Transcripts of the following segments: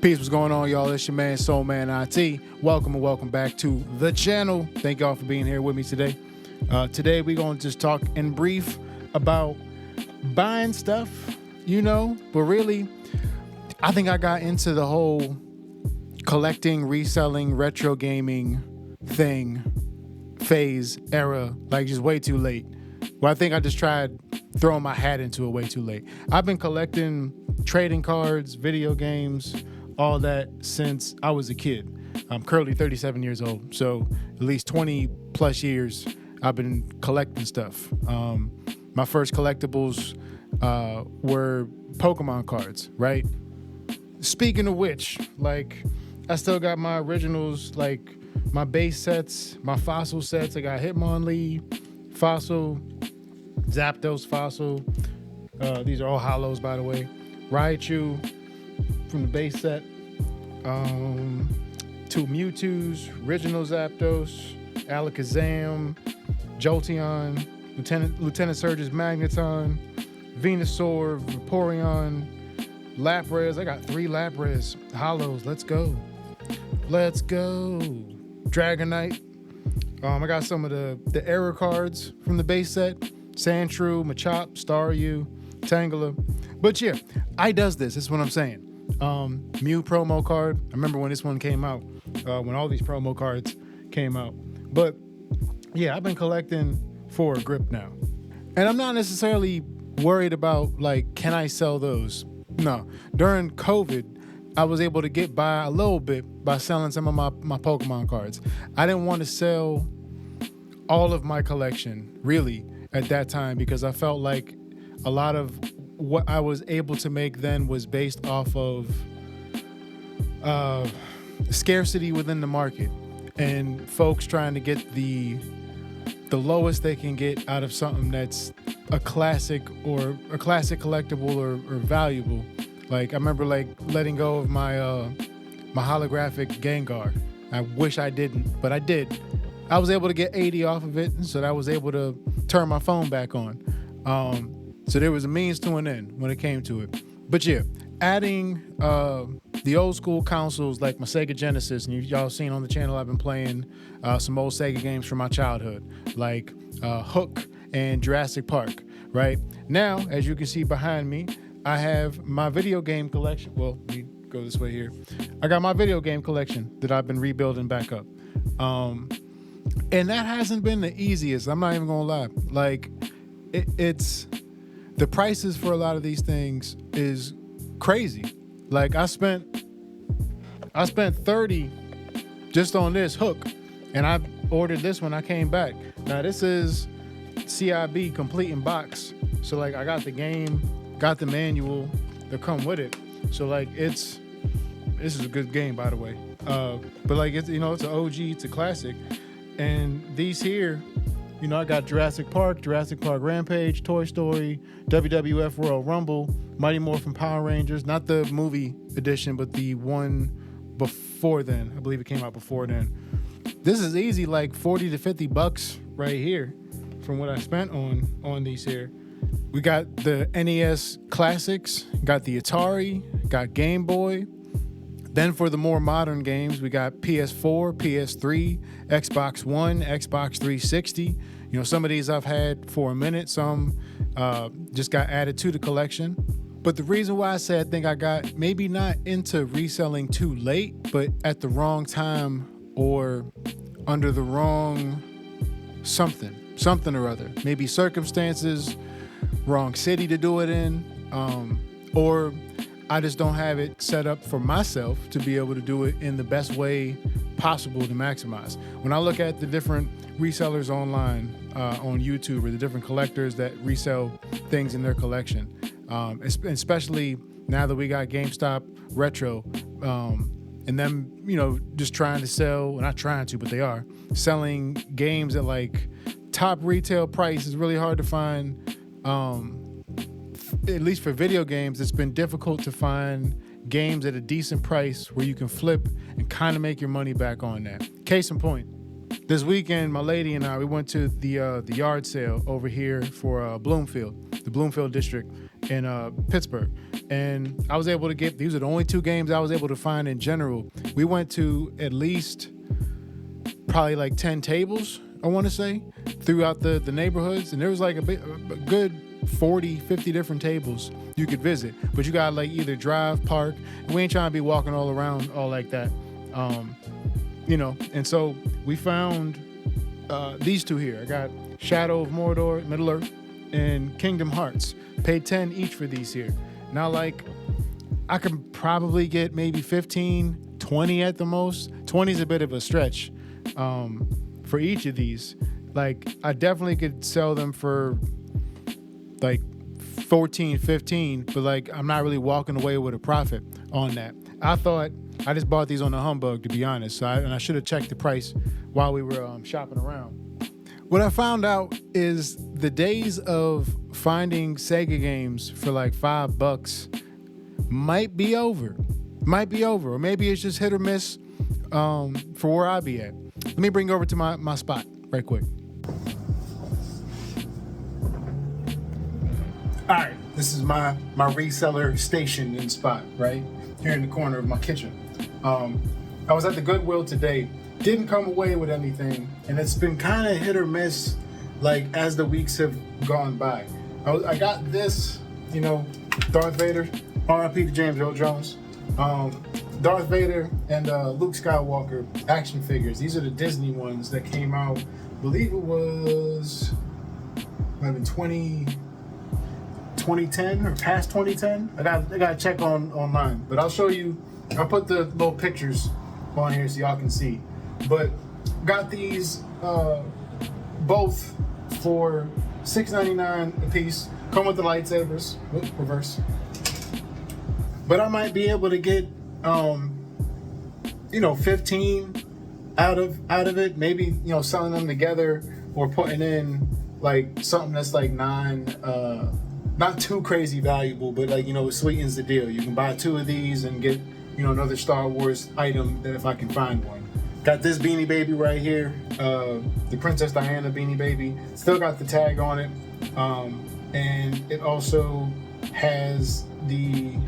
Peace, what's going on, y'all? It's your man, SoulMan IT. Welcome and welcome back to the channel. Thank y'all for being here with me today. Today, we're going to just talk in brief about buying stuff, but really, I think I got into the whole collecting, reselling, retro gaming phase, era, like just way too late. Well, I think I just tried throwing my hat into it way too late. I've been collecting trading cards, video games, all that since I was a kid. I'm currently 37 years old, so at least 20 plus years I've been collecting stuff. My first collectibles were Pokemon cards, right? Speaking of which, I still got my originals, my base sets, my fossil sets. I got Hitmonlee, Fossil, Zapdos Fossil. These are all hollows, by the way. Raichu from the base set. 2 Mewtwo's, original Zapdos, Alakazam, Jolteon, Lieutenant Surge's Magneton, Venusaur, Vaporeon, Lapras. I got 3 Lapras, hollows. Let's go. Dragonite. I got some of the error cards from the base set. Sandshrew, Machop, Staryu, Tangela. But yeah, I does this. That's what I'm saying. Mew promo card. I remember when this one came out, when all these promo cards came out. But yeah, I've been collecting for a grip now. And I'm not necessarily worried about, can I sell those? No. During COVID, I was able to get by a little bit by selling some of my Pokemon cards. I didn't want to sell all of my collection, really, at that time, because I felt like a lot of what I was able to make then was based off of scarcity within the market and folks trying to get the lowest they can get out of something that's a classic collectible or valuable. I remember letting go of my my holographic Gengar. I wish I didn't, but I did. I was able to get 80 off of it, so that I was able to turn my phone back on. So there was a means to an end when it came to it. But yeah, adding the old school consoles like my Sega Genesis, and y'all seen on the channel I've been playing some old Sega games from my childhood, like Hook and Jurassic Park, right? Now, as you can see behind me, I have my video game collection. Well, let me go this way here. I got my video game collection that I've been rebuilding back up. And that hasn't been the easiest. I'm not even gonna lie. It's the prices for a lot of these things is crazy. I spent 30 just on this Hook, and I ordered this when I came back. Now this is CIB complete in box. So I got the game, got the manual that come with it. So this is a good game, by the way. But it's it's an OG, it's a classic. And these here, I got Jurassic Park Rampage, Toy Story, WWF Royal Rumble, Mighty Morphin Power Rangers, not the movie edition, but the one before then. I believe it came out before then. This is easy, $40 to $50 right here from what I spent on these here. We got the NES classics, got the Atari, got Game Boy. Then for the more modern games, we got PS4, PS3, Xbox One, Xbox 360. Some of these I've had for a minute. Some just got added to the collection. But the reason why I say I think I got maybe not into reselling too late, but at the wrong time or under the wrong something or other. Maybe circumstances, wrong city to do it in, or I just don't have it set up for myself to be able to do it in the best way possible to maximize. When I look at the different resellers online on YouTube, or the different collectors that resell things in their collection, especially now that we got GameStop Retro, and them, just trying to sell, well, not trying to, but they are selling games at top retail price, is really hard to find. At least for video games, it's been difficult to find games at a decent price where you can flip and kind of make your money back on that. Case in point, this weekend, my lady and I, we went to the yard sale over here for Bloomfield, the Bloomfield district in Pittsburgh. And I was able to get, these are the only 2 games I was able to find in general. We went to at least probably like 10 tables, I want to say, throughout the neighborhoods. And there was like a good 40, 50 different tables you could visit. But you got to like either drive, park. And we ain't trying to be walking all around all like that. And so we found these 2 here. I got Shadow of Mordor, Middle Earth, and Kingdom Hearts. Paid 10 each for these here. Now, like, I can probably get maybe 15, 20 at the most. 20 is a bit of a stretch for each of these. Like, I definitely could sell them for like 14, 15, but like, I'm not really walking away with a profit on that. I thought I just bought these on the humbug, to be honest. So I should have checked the price while we were shopping around. What I found out is the days of finding Sega games for like $5 might be over. Or maybe it's just hit or miss for where I be at. Let me bring you over to my spot right quick. All right, this is my reseller station and spot right here in the corner of my kitchen. I was at the Goodwill today. Didn't come away with anything, and it's been kind of hit or miss, like as the weeks have gone by. I got this, Darth Vader, R.I.P. to James Earl Jones, Darth Vader and Luke Skywalker action figures. These are the Disney ones that came out. I believe it was might have been 2010 or past 2010. I got to check online, but I'll show you. I'll put the little pictures on here so y'all can see. But got these both for $6.99 a piece. Come with the lightsabers. Whoops, reverse. But I might be able to get 15 out of it. Maybe selling them together or putting in like something that's like not too crazy valuable, but like it sweetens the deal. You can buy 2 of these and get another Star Wars item that if I can find one. Got this Beanie Baby right here, the Princess Diana Beanie Baby. Still got the tag on it, and it also has I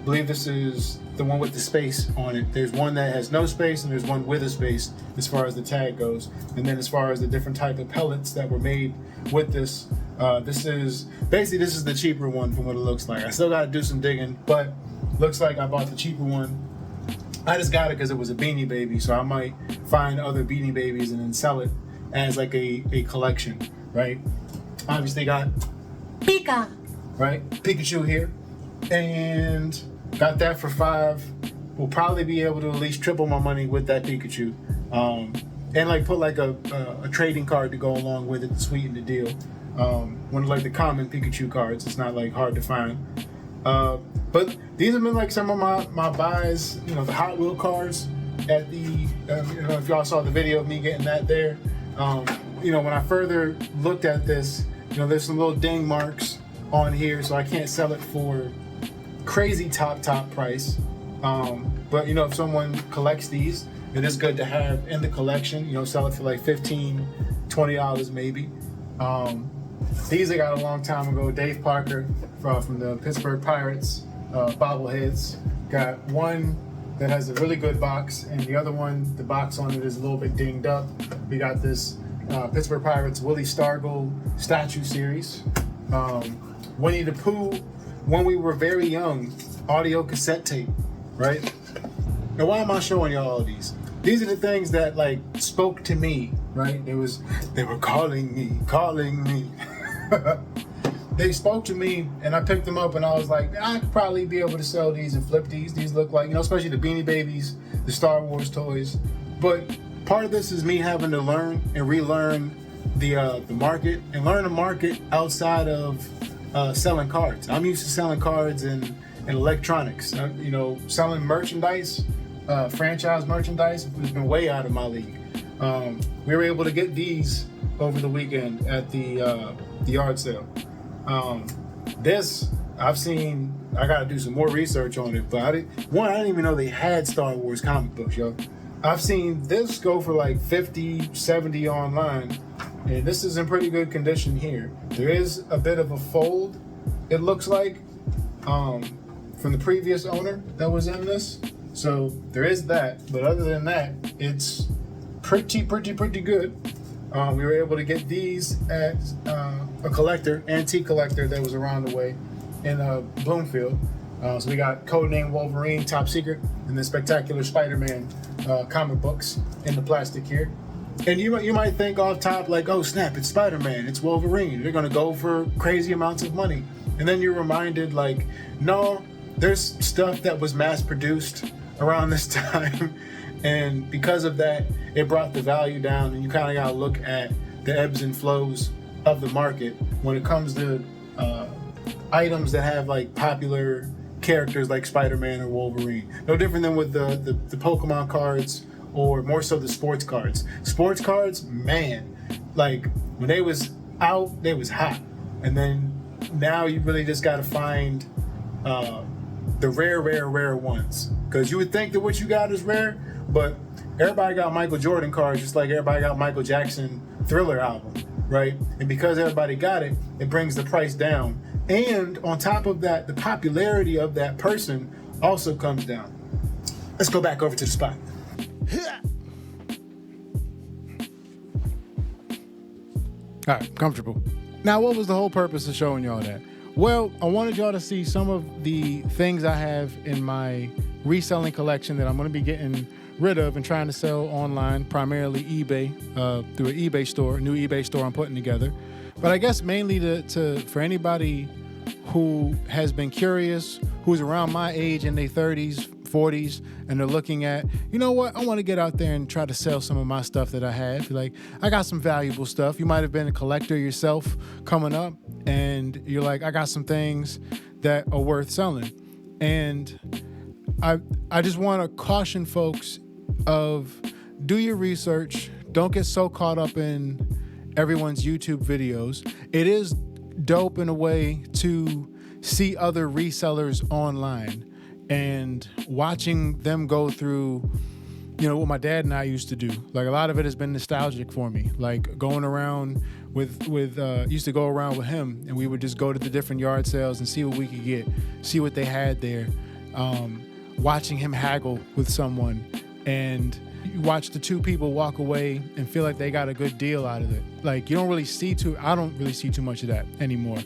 believe this is the one with the space on it. There's one that has no space and there's one with a space as far as the tag goes. And then as far as the different type of pellets that were made with this, this is the cheaper one from what it looks like. I still got to do some digging, but looks like I bought the cheaper one. I just got it because it was a Beanie Baby, so I might find other Beanie Babies and then sell it as like a collection, right? Obviously got Pika, right? Pikachu here, and got that for $5. We'll probably be able to at least triple my money with that Pikachu, and like put like a trading card to go along with it to sweeten the deal. One of like the common Pikachu cards. It's not like hard to find. But these have been like some of my buys, the Hot Wheel cars at the, if y'all saw the video of me getting that there. When I further looked at this, there's some little ding marks on here, so I can't sell it for crazy top price. But if someone collects these, it is good to have in the collection, sell it for like $15, $20 maybe. These I got a long time ago. Dave Parker from the Pittsburgh Pirates bobbleheads. Got one that has a really good box, and the other one, the box on it is a little bit dinged up. We got this Pittsburgh Pirates Willie Stargell statue series. Winnie the Pooh, when we were very young, audio cassette tape, right? Now, why am I showing y'all all these? These are the things that like spoke to me, right? They were calling me. They spoke to me, and I picked them up, and I was like, I could probably be able to sell these and flip these. These look like, especially the Beanie Babies, the Star Wars toys. But part of this is me having to learn and relearn the market and learn the market outside of selling cards. I'm used to selling cards and electronics. Selling merchandise, franchise merchandise has been way out of my league. We were able to get these over the weekend at the yard sale. This I've seen. I got to do some more research on it, but I didn't even know they had Star Wars comic books, yo. I've seen this go for like 50, 70 online, and this is in pretty good condition here. There is a bit of a fold, it looks like, from the previous owner that was in this. So there is that, but other than that, it's pretty good. We were able to get these at a collector, antique collector that was around the way in Bloomfield. So we got Codename Wolverine, Top Secret, and the Spectacular Spider-Man comic books in the plastic here. And you might think off top like, oh snap, it's Spider-Man, it's Wolverine. They're gonna go for crazy amounts of money. And then you're reminded like, no, there's stuff that was mass produced around this time. And because of that, it brought the value down, and you kind of got to look at the ebbs and flows of the market when it comes to items that have like popular characters like Spider-Man or Wolverine. No different than with the Pokemon cards, or more so the sports cards. Sports cards, man, like when they was out, they was hot. And then now you really just got to find the rare ones. Because you would think that what you got is rare, but everybody got Michael Jordan cards just like everybody got Michael Jackson Thriller album, right? And because everybody got it, it brings the price down. And on top of that, the popularity of that person also comes down. Let's go back over to the spot. All right, comfortable. Now, what was the whole purpose of showing y'all that? Well, I wanted y'all to see some of the things I have in my reselling collection that I'm going to be getting rid of and trying to sell online, primarily eBay, through an eBay store, new eBay store I'm putting together. But I guess mainly for anybody who has been curious, who's around my age in their 30s, 40s, and they're looking at, you know what, I want to get out there and try to sell some of my stuff that I have. Like, I got some valuable stuff. You might have been a collector yourself coming up, and you're like, I got some things that are worth selling. And I just want to caution folks of, do your research. Don't get so caught up in everyone's YouTube videos. It is dope in a way to see other resellers online and watching them go through, what my dad and I used to do. Like, a lot of it has been nostalgic for me. Like, going around used to go around with him, and we would just go to the different yard sales and see what we could get, see what they had there. Watching him haggle with someone, and you watch the two people walk away and feel like they got a good deal out of it. Like, I don't really see too much of that anymore.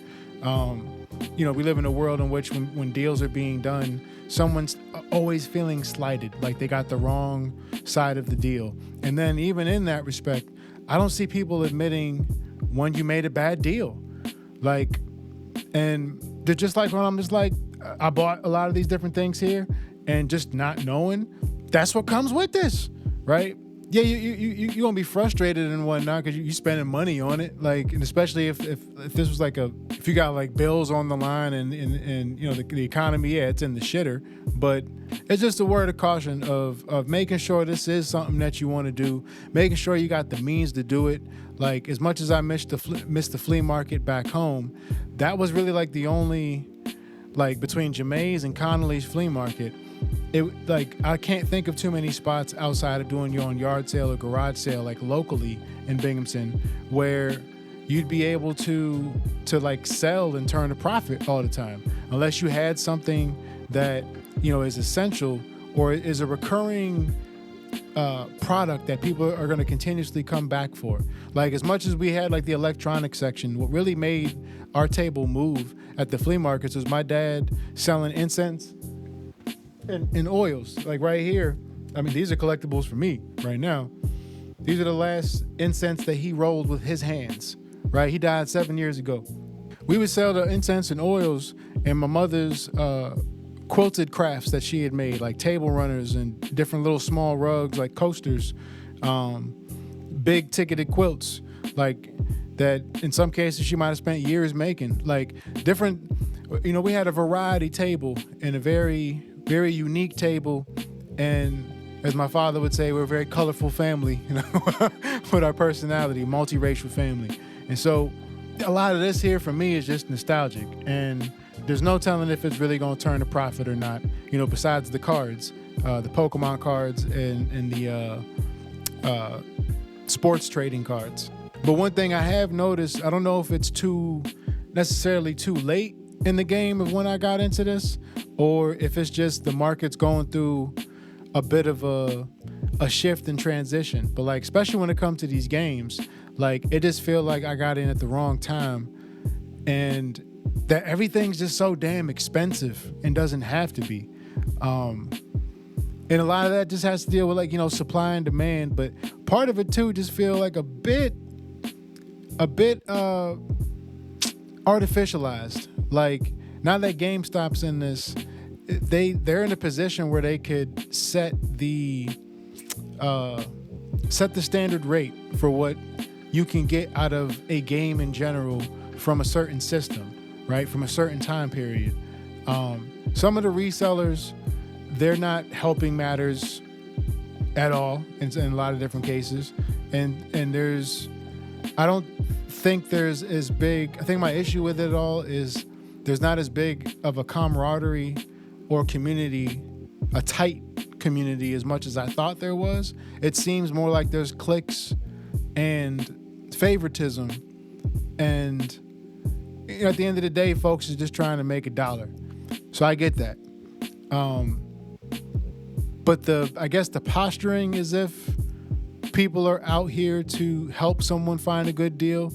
We live in a world in which when deals are being done, someone's always feeling slighted, like they got the wrong side of the deal. And then even in that respect, I don't see people admitting when you made a bad deal. Like, and they're just like, when I'm just like, I bought a lot of these different things here, and just not knowing, that's what comes with this, right? Yeah, you're gonna be frustrated and whatnot because you spending money on it, like, and especially if this was like if you got like bills on the line and the economy, yeah, it's in the shitter. But it's just a word of caution of making sure this is something that you want to do, making sure you got the means to do it. Like, as much as I missed the flea market back home, that was really like the only, like, between Jemai's and Connolly's flea market. I can't think of too many spots outside of doing your own yard sale or garage sale, like locally in Binghamton, where you'd be able to like sell and turn a profit all the time, unless you had something that is essential or is a recurring product that people are going to continuously come back for. Like, as much as we had like the electronic section, what really made our table move at the flea markets was my dad selling incense and oils. Like, right here, I mean, these are collectibles for me right now. These are the last incense that he rolled with his hands, right? He died 7 years ago. We would sell the incense and oils and my mother's quilted crafts that she had made, like table runners and different little small rugs, like coasters, big ticketed quilts, like that in some cases she might have spent years making, like different, we had a variety table and a very, very unique table. And as my father would say, we're a very colorful family, with our personality, multiracial family. And so a lot of this here for me is just nostalgic, and there's no telling if it's really going to turn a profit or not, besides the cards. the Pokemon cards and the sports trading cards. But one thing I have noticed, I don't know if it's necessarily too late in the game of when I got into this, or if it's just the market's going through a bit of a shift and transition. But like, especially when it comes to these games, like it just feel like I got in at the wrong time, and that everything's just so damn expensive and doesn't have to be. And a lot of that just has to deal with, like, you know, supply and demand. But part of it too just feel like a bit artificialized. Like, now that GameStop's in this, they're in a position where they could set the standard rate for what you can get out of a game in general from a certain system, right? From a certain time period. Some of the resellers, they're not helping matters at all in a lot of different cases. And I don't think there's as big, I think my issue with it all is there's not as big of a camaraderie or community, a tight community as much as I thought there was. It seems more like there's cliques and favoritism, and you know, at the end of the day, folks are just trying to make $1. So I get that. But I guess the posturing is if people are out here to help someone find a good deal.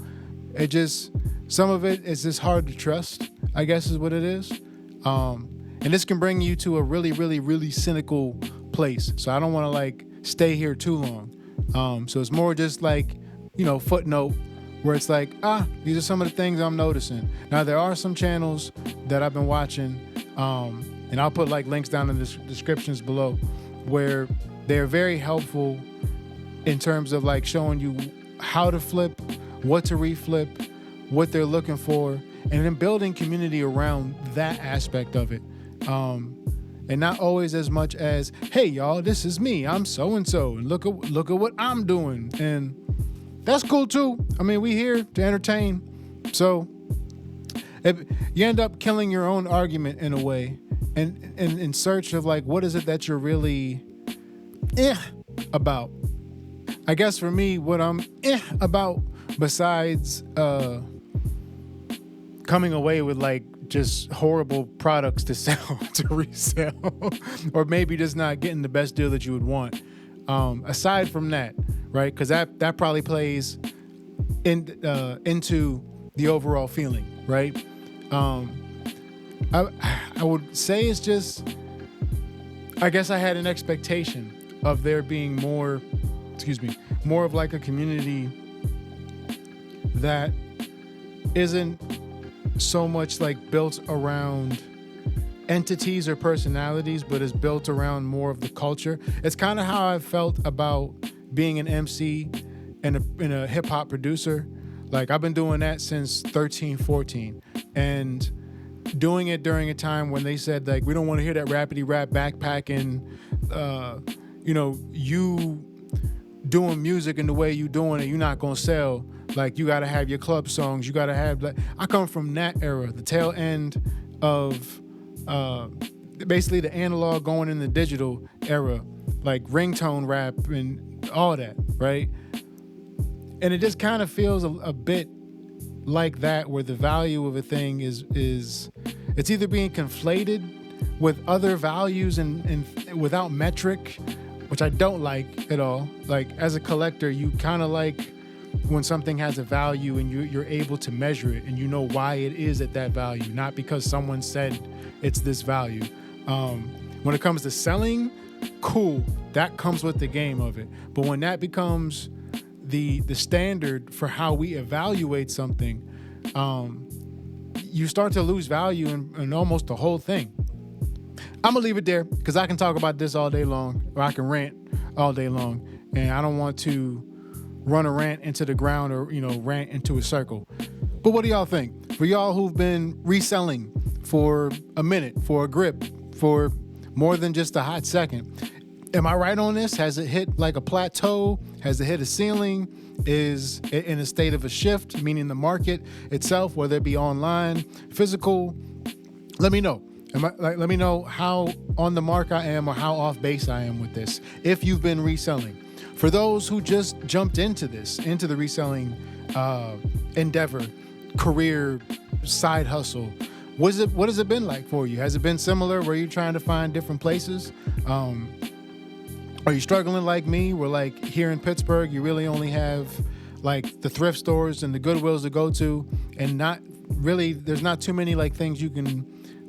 Some of it is just hard to trust, I guess is what it is. And this can bring you to a really, really, really cynical place. So I don't want to like stay here too long. So it's more just like, you know, footnote where it's like, these are some of the things I'm noticing. Now, there are some channels that I've been watching, and I'll put like links down in the descriptions below, where they're very helpful in terms of like showing you how to flip, what to reflip, what they're looking for, and then building community around that aspect of it. And not always as much as, hey y'all, this is me, I'm so-and-so, and look at what I'm doing. And that's cool too. I mean, we here to entertain. So you end up killing your own argument in a way, and in search of like, what is it that you're really about? I guess for me, what I'm about, besides coming away with like just horrible products to sell, to resell, or maybe just not getting the best deal that you would want. Aside from that, right? Because that probably plays into the overall feeling, right? I would say it's just, I guess I had an expectation of there being more of like a community that isn't so much like built around entities or personalities, but is built around more of the culture. It's kind of how I felt about being an MC and a hip hop producer. Like, I've been doing that since 13, 14, and doing it during a time when they said like, we don't want to hear that rappity rap backpacking, you doing music and the way you doing it, you're not gonna sell. Like, you gotta have your club songs, you gotta have, like, I come from that era, the tail end of basically the analog going in the digital era, like ringtone rap and all that, right? And it just kind of feels a bit like that, where the value of a thing is it's either being conflated with other values and without metric, which I don't like at all. Like, as a collector, you kind of like when something has a value and you're able to measure it and you know why it is at that value, not because someone said it's this value. When it comes to selling, cool, that comes with the game of it. But when that becomes the standard for how we evaluate something, you start to lose value in almost the whole thing. I'm gonna leave it there because I can talk about this all day long, or I can rant all day long, and I don't want to run a rant into the ground or, rant into a circle. But what do y'all think? For y'all who've been reselling for a minute, for a grip, for more than just a hot second, am I right on this? Has it hit like a plateau? Has it hit a ceiling? Is it in a state of a shift, meaning the market itself, whether it be online, physical? Let me know. Let me know how on the mark I am or how off base I am with this. If you've been reselling, for those who just jumped into the reselling endeavor, career, side hustle, what has it been like for you? Has it been similar? Were you trying to find different places? Are you struggling like me, where like here in Pittsburgh, you really only have like the thrift stores and the Goodwills to go to, and not really, there's not too many like things you can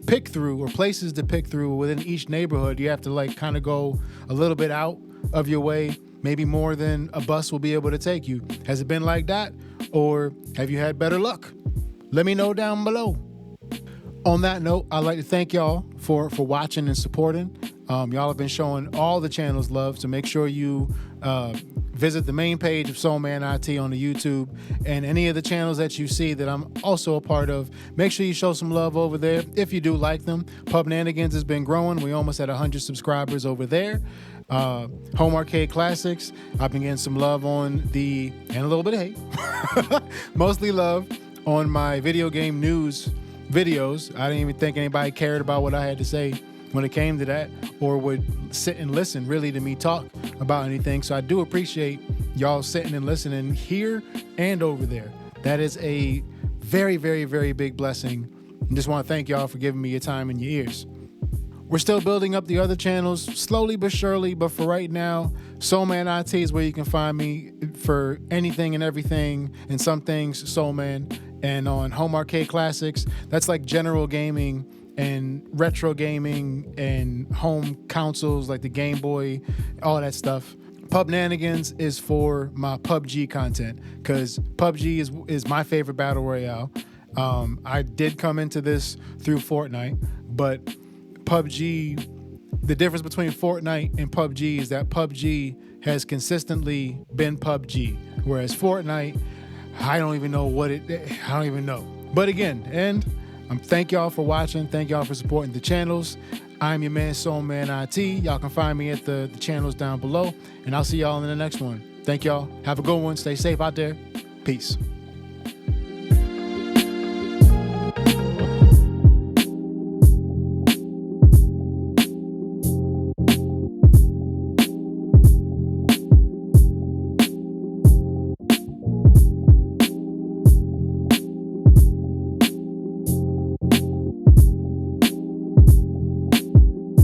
pick through or places to pick through within each neighborhood. You have to like kind of go a little bit out of your way, maybe more than a bus will be able to take you. Has it been like that, or have you had better luck? Let me know down below. On that note, I'd like to thank y'all for watching and supporting. Y'all have been showing all the channels love, so make sure you visit the main page of SoulMan IT on the YouTube, and any of the channels that you see that I'm also a part of, make sure you show some love over there if you do like them. Pubnanigans has been growing. We almost at 100 subscribers over there. Home Arcade Classics, I've been getting some love on and a little bit of hate, mostly love on my video game news videos. I didn't even think anybody cared about what I had to say when it came to that, or would sit and listen really to me talk about anything. So I do appreciate y'all sitting and listening here and over there. That is a very, very, very big blessing. And just want to thank y'all for giving me your time and your ears. We're still building up the other channels slowly but surely, but for right now, SoulMan IT is where you can find me for anything and everything, and some things SoulMan. And on Home Arcade Classics, that's like general gaming and retro gaming and home consoles like the Game Boy, all that stuff. Pubnanigans is for my PUBG content, because PUBG is my favorite battle royale. I did come into this through Fortnite, but PUBG, the difference between Fortnite and PUBG is that PUBG has consistently been PUBG, whereas Fortnite, I don't even know. But again, thank y'all for watching. Thank y'all for supporting the channels. I'm your man, SoulMan IT. Y'all can find me at the channels down below, and I'll see y'all in the next one. Thank y'all. Have a good one. Stay safe out there. Peace.